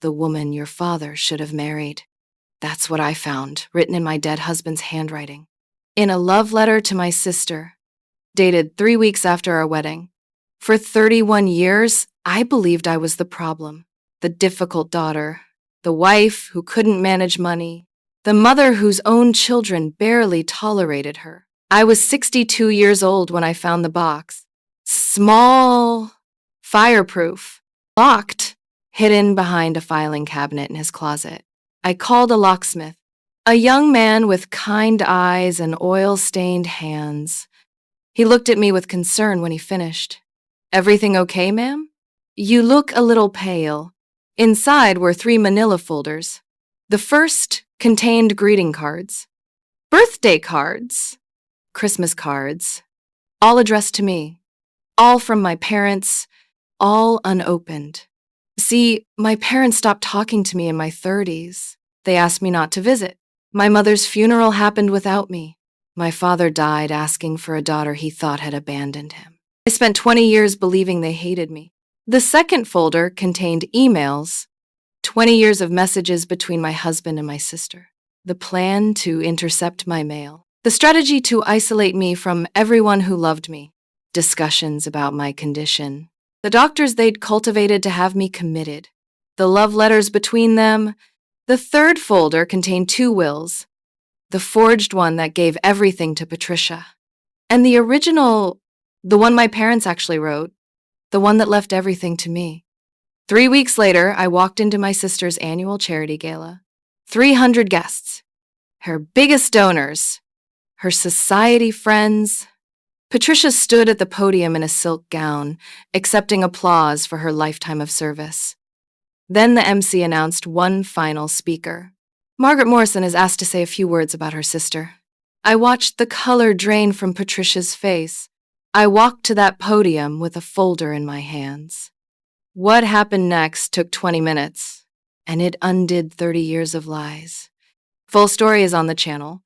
the woman your father should have married. That's what I found, written in my dead husband's handwriting. In a love letter to my sister, dated 3 weeks after our wedding. For 31 years, I believed I was the problem, the difficult daughter, the wife who couldn't manage money, the mother whose own children barely tolerated her. I was 62 years old when I found the box. Small, fireproof, locked, hidden behind a filing cabinet in his closet. I called a locksmith, a young man with kind eyes and oil-stained hands. He looked at me with concern when he finished. "Everything okay, ma'am? You look a little pale." Inside were 3 manila folders. The first contained greeting cards, birthday cards, Christmas cards, all addressed to me, all from my parents, all unopened. See, my parents stopped talking to me in my 30s. They asked me not to visit. My mother's funeral happened without me. My father died asking for a daughter he thought had abandoned him. I spent 20 years believing they hated me. The second folder contained emails, 20 years of messages between my husband and my sister. The plan to intercept my mail. The strategy to isolate me from everyone who loved me. Discussions about my condition. The doctors they'd cultivated to have me committed. The love letters between them. The third folder contained 2 wills. The forged one that gave everything to Patricia. And the original, the one my parents actually wrote, the one that left everything to me. 3 weeks later, I walked into my sister's annual charity gala. 300 guests. Her biggest donors. Her society friends. Patricia stood at the podium in a silk gown, accepting applause for her lifetime of service. Then the MC announced one final speaker. Margaret Morrison is asked to say a few words about her sister. I watched the color drain from Patricia's face. I walked to that podium with a folder in my hands. What happened next took 20 minutes, and it undid 30 years of lies. Full story is on the channel.